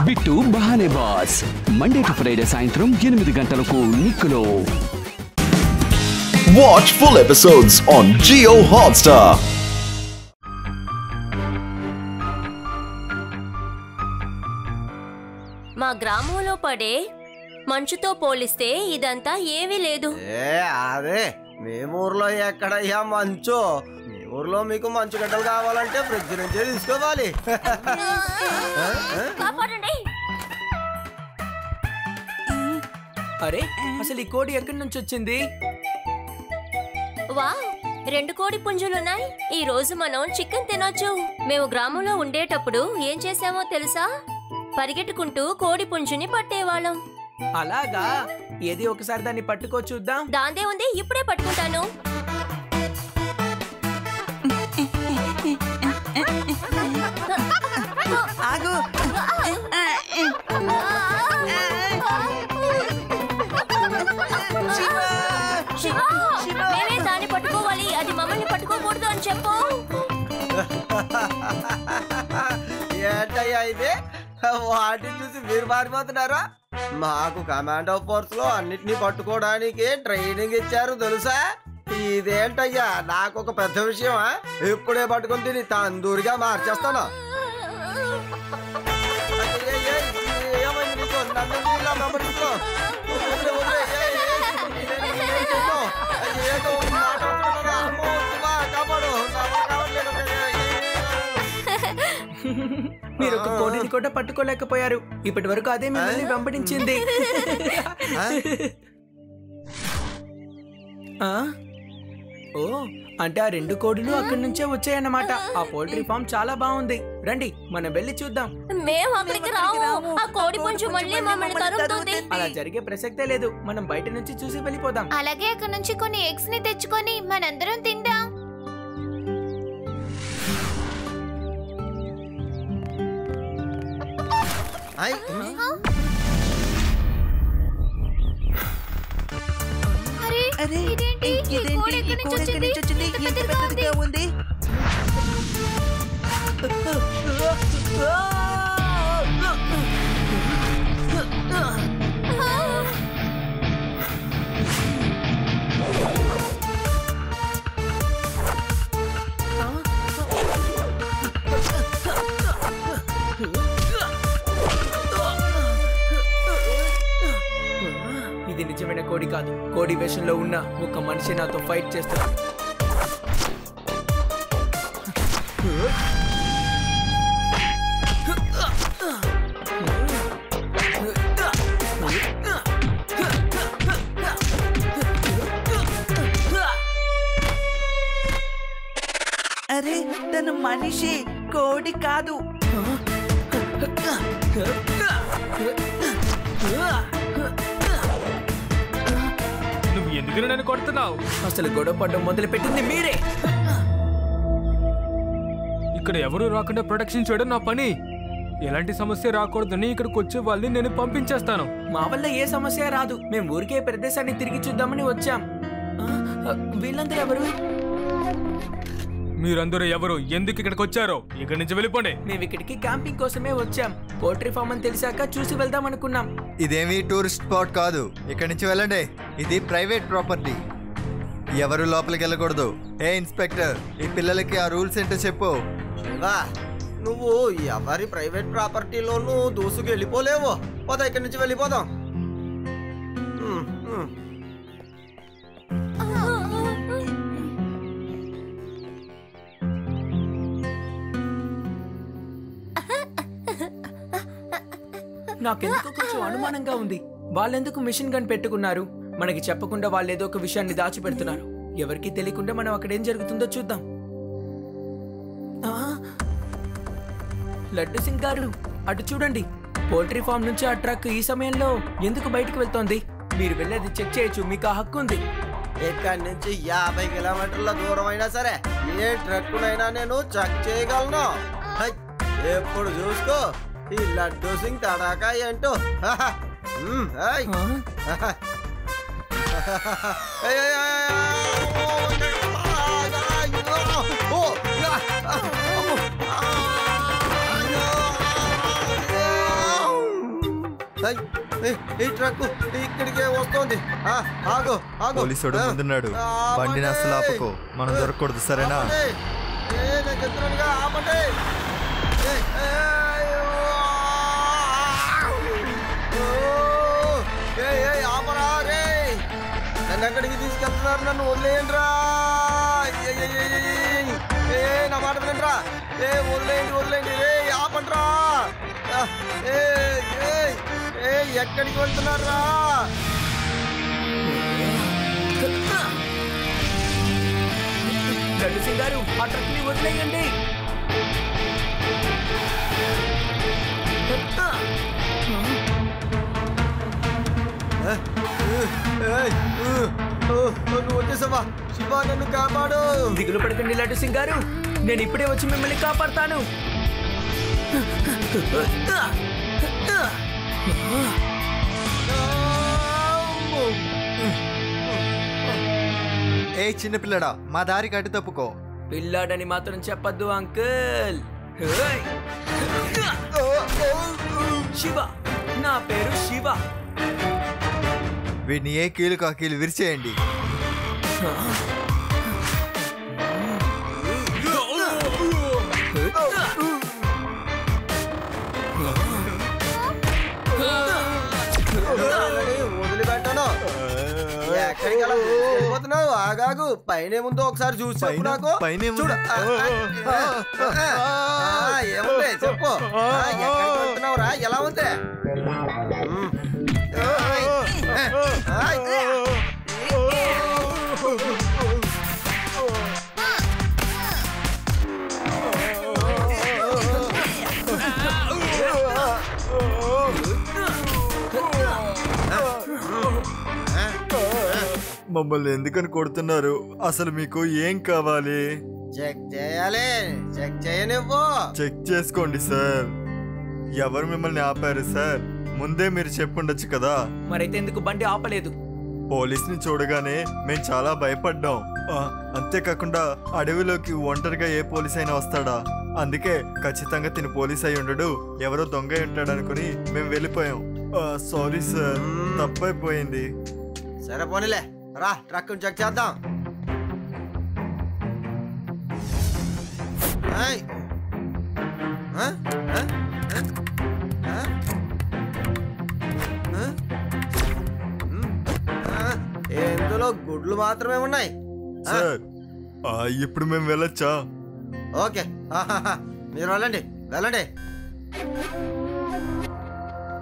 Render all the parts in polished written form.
Bit బహానే boss Monday to Friday సాయంత్రం 8 గంటలకు నిక్కులో. Watch full episodes on Jio Hotstar. మా గ్రామంలో పడే మంచుతో పోలిస్తే ఇదంతా ఏమీ లేదు. అదే మీ ఊర్లో ఎక్కడయ్యా మంచు? మీ ఊర్లో మీకు మంచు గడ్డలు కావాలంటే ఫ్రిడ్జ్ నుంచే తీసుకోవాలి. అరే అసలు ఈ కోడి ఎక్కడి నుంచి వచ్చింది? వావ్, 2 కోడి పుంజులున్నాయి. ఈ రోజు మనం చికెన్ తినొచ్చు. మేము గ్రామంలో ఉండేటప్పుడు ఏం చేసామో తెలుసా? పరిగెట్టుకుంటూ కోడి పుంజుని పట్టేవాళ్ళం. అలాగా? ఏది ఒకసారి దాన్ని పట్టుకో చూద్దాం. దాందే ఉంది, ఇప్పుడే పట్టుకుంటాను. ఆగు. మేమే దాన్ని పట్టుకోవాలి, అది మమ్మల్ని పట్టుకోకూడదు అని చెప్పు. ఏంటయ్యా ఇది? వాటిని చూసి మీరు పారిపోతున్నారా? మాకు కమాండో ఫోర్స్ లో అన్నిటినీ పట్టుకోవడానికి ట్రైనింగ్ ఇచ్చారు తెలుసా? ఇదేంటయ్యా నాకు ఒక పెద్ద విషయమా? ఇప్పుడే పట్టుకుని తిని తందూరిగా మార్చేస్తాను. మీరు ఒక కోడిని కూడా పట్టుకోలేకపోయారు. ఇప్పటి వరకు అదే మిమ్మల్ని వెంబడించింది. ఓ అంటే ఆ 2 కోడిలు అక్కడి నుంచే వచ్చాయన్నమాట. ఆ పోల్ట్రీ ఫామ్ చాలా బాగుంది. రండి మనం వెళ్ళి చూద్దాం. మేము అక్కడికి రాము. ఆ కోడి పుంజు మళ్ళీ మమ్మల్ని తరుముతుంది. అలా జరిగే ప్రసక్తే లేదు. మనం బయట నుంచి చూసి వెళ్ళిపోదాం. అలాగే అక్కడ నుంచి కొన్ని ఎగ్స్ ని తెచ్చుకొని మనందరం తిందాం. ఇది నిజమైన కోడి కాదు. కోడి వేషంలో ఉన్న ఒక మనిషి నాతో ఫైట్ చేస్తాడు. అరే తను మనిషి, కోడి కాదు. నువ్వు ఎందుకు నన్ను కొడుతున్నావు? అసలు గొడవ పడడం మొదలు పెట్టింది మీరే. ఇక్కడ ఎవరు రాకుండా ప్రొటెక్షన్ చేయడం నా పని. ఎలాంటి సమస్య రాకూడదని ఇక్కడికి వచ్చే వాళ్ళని నేను పంపించేస్తాను. మా వల్ల ఏ సమస్య రాదు. మేము ఊరికే ప్రదేశాన్ని తిరిగి చూద్దామని వచ్చాం. వీళ్ళందరూ ఎవరు? మీరందరూ ఎవరు? ఎందుకు ఇక్కడికి వచ్చారో? ఇక్కడి నుంచి వెళ్ళిపోండి. మేము ఇక్కడికి క్యాంపింగ్ కోసమే వచ్చాం. పోల్ట్రీ ఫామ్ అని తెలిసాక చూసి వెళ్దాం అనుకున్నాం. ఇదేమీ టూరిస్ట్ స్పాట్ కాదు. ఇక్కడి నుంచి వెళ్ళండి. ఇది ప్రైవేట్ ప్రాపర్టీ. ఎవరు లోపలికి వెళ్ళకూడదు. ఏ ఇన్స్పెక్టర్, ఈ పిల్లలకి ఆ రూల్స్ ఏంటో చెప్పు. నువ్వు ఎవరి ప్రైవేట్ ప్రాపర్టీలోనూ దూసుకు వెళ్ళిపోలేవు. పోదా, ఇక్కడి నుంచి వెళ్ళిపోదాం. నాకెందుకో కొంచెం అనుమానంగా ఉంది. వాళ్ళెందుకు మిషన్ గన్ పెట్టుకున్నారు? మనకి చెప్పకుండా వాళ్ళు ఏదో ఒక విషయాన్ని దాచిపెడుతున్నారు. ఎవరికి తెలియకుండా మనం అక్కడ ఏం జరుగుతుందో చూద్దాం. లడ్డు సింగ్ గారు, అటు చూడండి. పోల్ట్రీ ఫామ్ నుంచి ఆ ట్రక్ ఈ సమయంలో ఎందుకు బయటకు వెళ్తోంది? మీరు వెళ్ళేది చెక్ చేయొచ్చు. మీకు ఆ హక్కు ఉంది. ఇక్కడి నుంచి 50 కిలోమీటర్ల దూరం అయినా సరే ఏ ట్రక్కునైనా నేను చెక్ చేయగలను. ఎప్పుడు చూసుకో ఈ లడ్డు సింగ్ తడాకా ఏంటో. ఈ ట్రక్ ఇక్కడికే వస్తుంది. ఆగు ఆగు. పోలీసుడు ముందున్నాడు. బండిని అసలు ఆపకు, మనం దొరకకూడదు. సరేనా? నేను చెప్తున్నానుగా, ఆపండి. ఆపరా రే, నన్ను ఎక్కడికి తీసుకెళ్తున్నారు? నన్ను వదిలేయండి రా. నా మాట వినండిరా. వదిలేయండి రే, ఆపండ్రా. ఎక్కడికి వెళ్తున్నారా? గడ్డు సింగ్ గారు, ఆ ట్రక్ ని వదిలేయండి. నువ్వు వచ్చేసావా? శివ, నన్ను కాపాడు. దిగులు పడకండి లడ్డు సింగ్ గారు, నేను ఇప్పుడే వచ్చి మిమ్మల్ని కాపాడతాను. ఏ చిన్న పిల్లడా, మా దారికి అడ్డు తప్పుకో. పిల్లాడని మాత్రం చెప్పద్దు అంకుల్. శివ, నా పేరు శివ. వీడిని ఏ కీలు కాకీలు విరిచేయండి. వదిలిపెట్టాను. ఎక్కడికి వెళ్ళిపోతున్నావు? ఆగాగు, పైన ముందు ఒకసారి చూసి చెప్పు నాకు. చూడు, ఏముంది చెప్పు. ఎక్కడికి వెళ్తున్నావురా? ఎలా ఉంది? మమ్మల్ని ఎందుకని కొడుతున్నారు? అసలు మీకు ఏం కావాలి? చెక్ చేయాలి. చెక్ చేయనివ్వు. చెక్ చేసుకోండి సార్. ఎవరు మిమ్మల్ని ఆపారు సార్? ముందే మీరు చెప్పుండొచ్చు కదా. మరైతే ఎందుకు బండి ఆపలేదు? పోలీస్ని చూడగానే మేము చాలా భయపడ్డాం. అంతేకాకుండా అడవిలోకి ఒంటరిగా ఏ పోలీస్ అయినా వస్తాడా? అందుకే ఖచ్చితంగా తిని పోలీస్ అయి ఉండడు, ఎవరో దొంగ ఉంటాడు అనుకుని మేము వెళ్ళిపోయాం. సారీ సార్, తప్పైపోయింది. సరే పోనీలే, రా ట్రక్ చెక్ చేద్దాం. ఇందులో గుడ్లు మాత్రమే ఉన్నాయి సార్. ఇప్పుడు మేము వెళ్ళొచ్చా? ఓకే, మీరు వెళ్ళండి వెళ్ళండి.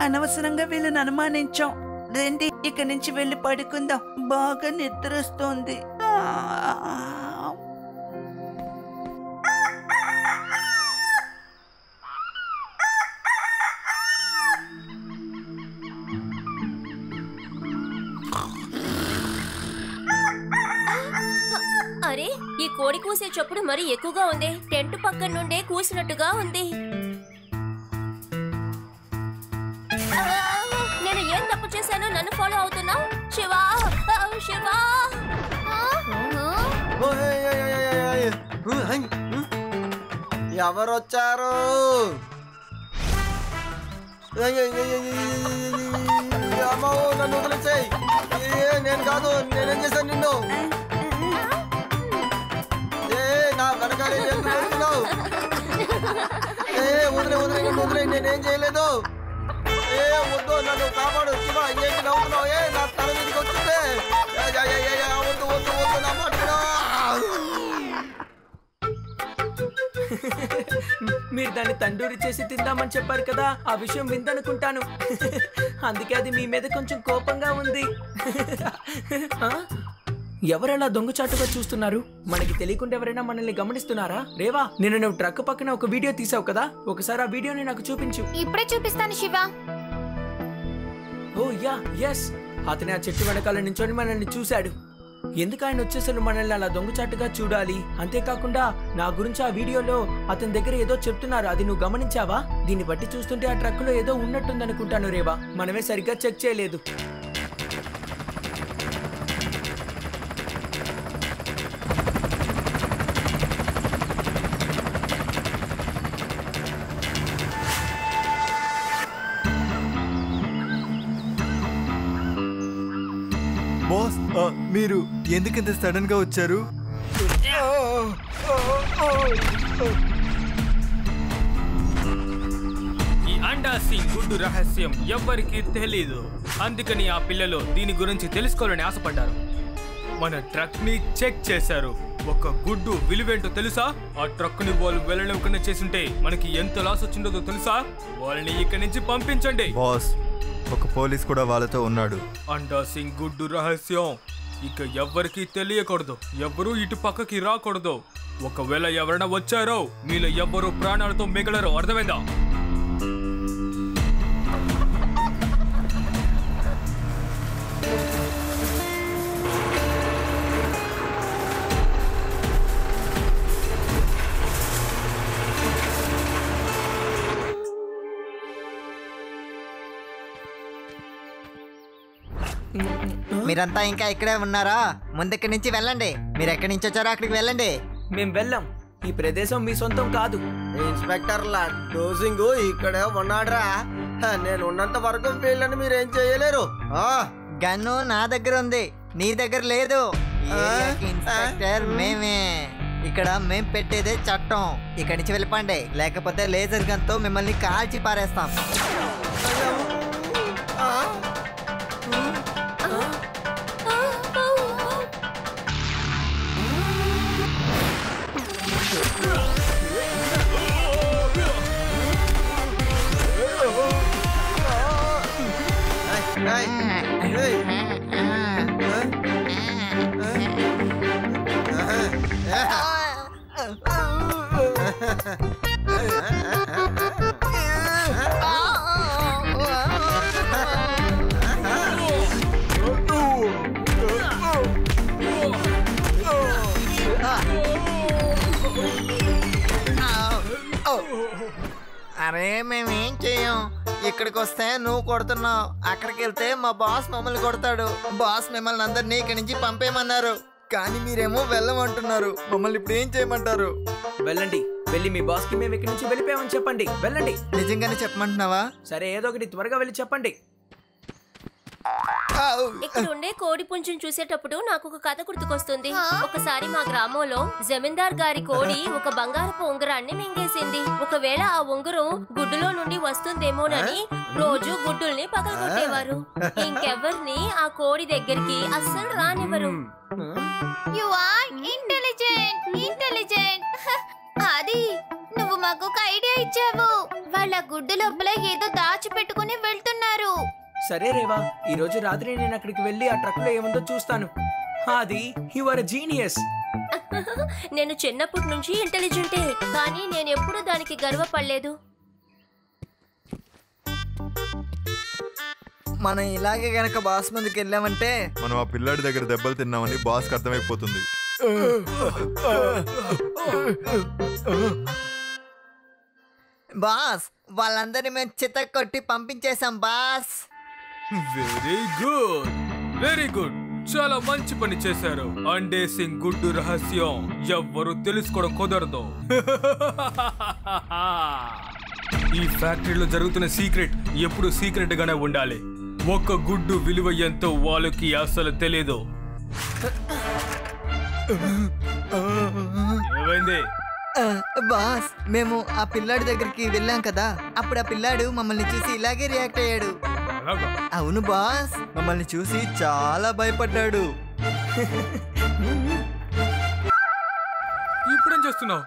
అనవసరంగా వీళ్ళని అనుమానించాం. రండి, ఇక్కడి నుంచి వెళ్ళి పడుకుందాం. బాగా నిద్ర వస్తోంది. అరే, ఈ కోడి కూసే చప్పుడు మరి ఎక్కువగా ఉంది. టెంట్ పక్కన నుండే కూసినట్టుగా ఉంది. నేను ఏం తప్పు చేశాను? నన్ను ఫాలో అవుతున్నావు? శివా, శివా! ఎవరొచ్చారు? అమ్మో, నన్ను వదిలేసేయ్. నేను కాదు, నేనేం చేశాను నిన్ను? నా వెనకాలే వెళ్తున్నావు. వదిలే నన్ను వదిలే, నేనేం చేయలేదు. వద్దు, నన్ను కాపాడు శివ. ఏంటి నవ్వుతున్నావు? నా తల మీదకి వచ్చిందే. వద్దు వద్దు వద్దు, నా మాట. మీరు దాన్ని తండూరి చేసి తిందామని చెప్పారు కదా, ఆ విషయం విందనుకుంటాను. అందుకే అది మీ మీద కొంచెం కోపంగా ఉంది. ఎవరలా దొంగచాటుగా చూస్తున్నారు? మనకి తెలియకుండా ఎవరైనా మనల్ని గమనిస్తున్నారా? రేవా, నిన్న నువ్వు ట్రక్ పక్కన ఒక వీడియో తీసావు కదా, ఒకసారి ఆ వీడియోని నాకు చూపించు. ఇప్పుడే చూపిస్తాను శివ. ఓ యా, ఎస్, అతనే ఆ చెట్టు వెనకాల నించొని మనల్ని చూశాడు. ఎందుకు ఆయన వచ్చేసలు మనల్ని అలా దొంగచాటుగా చూడాలి? అంతేకాకుండా నా గురించి ఆ వీడియోలో అతని దగ్గర ఏదో చెప్తున్నారు, అది నువ్వు గమనించావా? దీన్ని బట్టి చూస్తుంటే ఆ ట్రక్ లో ఏదో ఉన్నట్టుందనుకుంటాను రేవా. మనమే సరిగ్గా చెక్ చేయలేదు. బాస్ మీరు ఎందుకంత సడన్ గా వచ్చారు? ఈ అండా సింగ్ గుడ్డు రహస్యం ఎవ్వరికీ తెలీదు. అందుకని ఆ పిల్లలు దీని గురించి తెలుసుకోవాలని ఆశపడ్డారు. మన ట్రక్ ని చెక్ చేశారు. ఒక గుడ్డు విలువేంటో తెలుసా? ఆ ట్రక్ ని వాళ్ళు వెళ్ళనివ్వకుండా చేస్తుంటే మనకి ఎంత లాస్ వచ్చిందో తెలుసా? వాళ్ళని ఇక్కడి నుంచి పంపించండి. బాస్ ఒక పోలీస్ కూడా వాళ్ళతో ఉన్నాడు. అండా సింగ్ గుడ్డు రహస్యం ఇక ఎవ్వరికీ తెలియకూడదు. ఎవ్వరూ ఇటు పక్కకి రాకూడదు. ఒకవేళ ఎవరైనా వచ్చారో మీలో ఎవ్వరూ ప్రాణాలతో మిగలరు. అర్థమైందా? మీరంతా ఇంకా ఇక్కడే ఉన్నారా? ముందుక్కడి నుంచి వెళ్ళండి. మీరు ఎక్కడి నుంచి వచ్చారో అక్కడికి వెళ్ళండి. మేము వెళ్ళాం. ఈ ప్రదేశం మీ సొంతం కాదు. ఇన్స్పెక్టర్ డోసింగ్ ఇక్కడే ఉన్నాడ్రా. నేను ఉన్నంత వరకు వీళ్ళని మీరేం చేయలేరు. గన్ను నా దగ్గర ఉంది, నీ దగ్గర లేదు. ఇన్స్పెక్టర్ మేమే. ఇక్కడ మేం పెట్టేదే చట్టం. ఇక్కడి నుంచి వెళ్ళిపోండి, లేకపోతే లేజర్ గన్ తో మిమ్మల్ని కాల్చి పారేస్తాం. అరే మేమేం చెయ్యం. ఇక్కడికి వస్తే నువ్వు కొడుతున్నావు, అక్కడికి వెళ్తే మా బాస్ మమ్మల్ని కొడతాడు. బాస్ మిమ్మల్ని అందరినీ ఇక్కడి నుంచి పంపేయమన్నారు, కానీ మీరేమో వెళ్ళమంటున్నారు. మమ్మల్ని ఇప్పుడు ఏం చేయమంటారు? వెళ్ళండి, వెళ్ళి మీ బాస్ కి మేము ఇక్కడి నుంచి వెళ్ళిపోయామని చెప్పండి. వెళ్ళండి. నిజంగానే చెప్పమంటున్నావా? సరే, ఏదో ఒకటి త్వరగా వెళ్ళి చెప్పండి. ఇక్కడ ఉండే కోడి పుంజుని చూసేటప్పుడు నాకు ఒక కథ గుర్తుకొస్తుంది. ఒకసారి మా గ్రామంలో జమీందార్ గారి కోడి ఒక బంగారపు ఉంగరాన్ని మింగేసింది. ఒకవేళ ఆ ఉంగరం గుడ్డులో నుండి వస్తుందేమోనని రోజు గుడ్డుల్ని పగలగొట్టేవారు. ఇంకెవ్వరిని ఆ కోడి దగ్గరికి అస్సలు రానివ్వరు. You are intelligent. అది నువ్వు మాకు ఒక ఐడియా ఇచ్చావు. వాళ్ళ గుడ్డు లోపల ఏదో దాచిపెట్టుకుని వెళ్తున్నారు. సరే రేవా, ఈ రోజు రాత్రి నేను అక్కడికి వెళ్ళి ఆ ట్రక్ లో ఏముందో చూస్తాను. అది యు ఆర్ జీనియస్. నేను చిన్నప్పటి నుంచి ఇంటెలిజెంటే, కానీ నేను ఎప్పుడూ దానికి గర్వపడలేదు. మనం ఇలాగే గనక బాస్ ముందుకు వెళ్ళామంటే మనం ఆ పిల్లాడి దగ్గర దెబ్బలు తిన్నామని బాస్కి అర్థమైపోతుంది. బాస్, వాళ్ళందరినీ మేము చిత్త కొట్టి పంపించేశాం బాస్. వెరీ గుడ్, చాలా మంచి పని చేశారు. అండే సింగ్ గుడ్డు రహస్యం ఎవ్వరు తెలుసుకోవడం కుదరదు. ఈ ఫ్యాక్టరీలో జరుగుతున్న సీక్రెట్ ఎప్పుడు సీక్రెట్ గానే ఉండాలి. ఒక గుడ్డు విలువ ఎంతో వాళ్ళకి అసలు తెలియదు. ఏమైంది బాస్? మేము ఆ పిల్లాడి దగ్గరికి వెళ్ళాం కదా, అప్పుడు ఆ పిల్లాడు మమ్మల్ని చూసి ఇలాగే రియాక్ట్ అయ్యాడు. అవును బాస్, మమ్మల్ని చూసి చాలా భయపడ్డాడు. ఇప్పుడేం చేస్తున్నావు?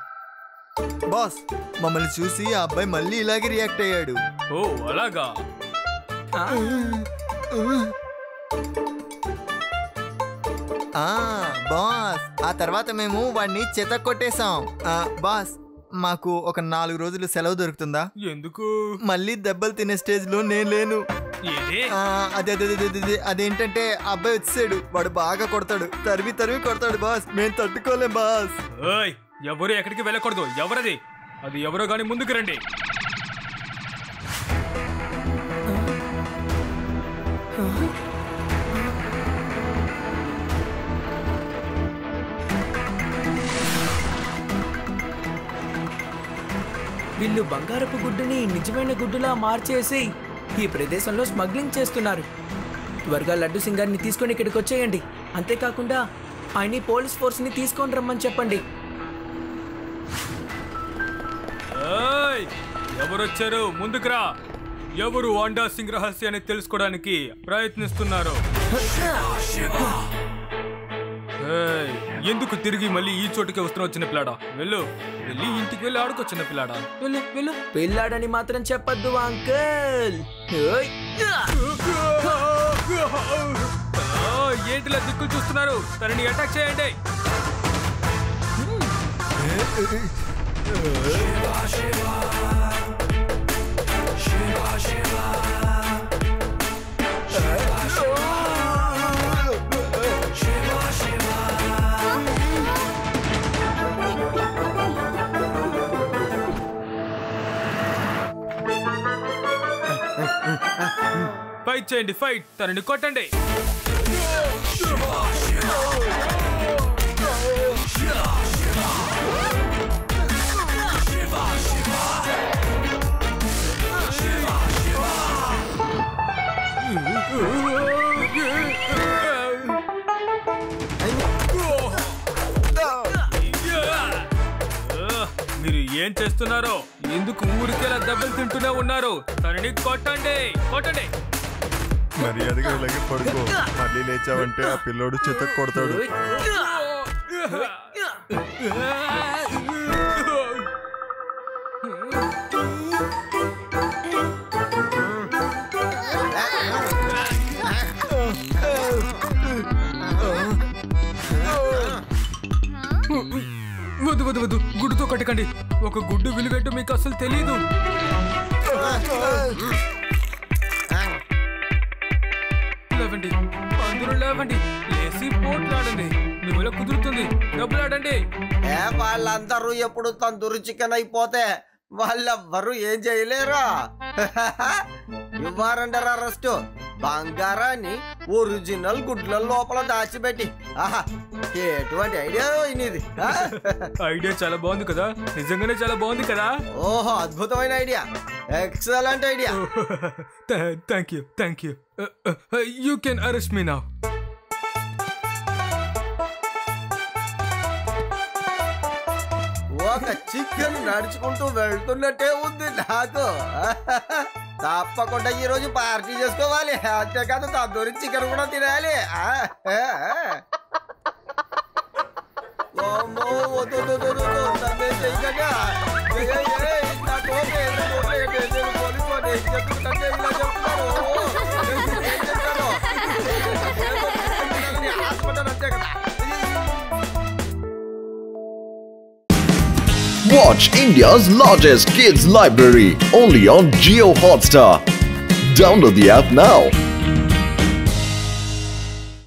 బాస్, మమ్మల్ని చూసి ఆ అబ్బాయి మళ్ళీ ఇలాగే రియాక్ట్ అయ్యాడు. ఓ అలాగా. బాస్, ఆ తర్వాత మేము వాడిని చెత్త కొట్టేశాం. బాస్, మాకు ఒక 4 రోజులు సెలవు దొరుకుతుందా? ఎందుకు? మళ్ళీ దెబ్బలు తినే స్టేజ్ లో నేను లేను. అదేంటంటే అబ్బాయి వచ్చాడు, వాడు బాగా కొడతాడు, తరివి కొడతాడు బాస్. మేము తట్టుకోలేం బాస్. ఎవరు ఎక్కడికి వెళ్ళకూడదు. ఎవరది? అది ఎవరో గాని ముందుకు రండి. వీళ్ళు బంగారపు గుడ్డుని నిజమైన గుడ్డులా మార్చేసి ఈ ప్రదేశంలో స్మగ్లింగ్ చేస్తున్నారు. త్వరగా లడ్డు సింగ్ గారిని తీసుకొని ఇక్కడికి వచ్చేయండి. అంతేకాకుండా ఆయన పోలీస్ ఫోర్స్ని తీసుకొని రమ్మని చెప్పండి. ఎవరొచ్చారు? ముందుకురా. ఎవరు వాండా సింగ్ రహస్యాన్ని తెలుసుకోవడానికి ప్రయత్నిస్తున్నారు? ఎందుకు తిరిగి మళ్ళీ ఈ చోటుకి వస్తున్నావు చిన్న పిల్లాడా? వెళ్ళి ఇంటికి వెళ్ళి ఆడుకో చిన్న పిల్లాడా. వెళ్ళు. పిల్లాడని మాత్రం చెప్పద్దు అంకుల్. ఏంటిలా దిక్కులు చూస్తున్నారు? తనని అటాక్ చేయండి. ఫైట్ చేయండి, ఫైట్. తనని కొట్టండి. మీరు ఏం చేస్తున్నారో? ఎందుకు ఊరికేలా దెబ్బలు తింటూనే ఉన్నారు? తనని కొట్టండి. మర్యాదగా ఇలాగే పడుకో. మళ్ళీ లేచావంటే ఆ పిల్లోడు చేత కొడతాడు. వద్దు, గుడ్డుతో కట్టకండి. ఒక గుడ్డు విలువేంటో మీకు అసలు తెలీదు. అందరూ లేవండి. లేసి పోట్లాడండి. మీ వల్ల కుదురుతుంది. డబ్బులు ఆడండి. వాళ్ళందరూ ఎప్పుడు తందూరి చికెన్ అయిపోతే వాళ్ళెవ్వరూ ఏం చేయలేరా? ఇవ్వారంటారు అరెస్ట్. బంగారాన్ని ఒరిజినల్ గుడ్ల లోపల దాచిపెట్టి. ఆహా, ఎటువంటి ఐడియా ఇది? ఐడియా చాలా బాగుంది కదా? నిజంగానే చాలా బాగుంది కదా? ఓహో, అద్భుతమైన idea. Excellent idea. Thank you. You can arrest me now. ఒక చికెన్ నడుచుకుంటూ వెళ్తున్నట్టే ఉంది నాకు. తప్పకుండా ఈ రోజు పార్టీ చేసుకోవాలి. అంతేకాదు తందూరి చికెన్ కూడా తినాలి. Watch India's largest kids library only on Jio Hotstar. Download the app now.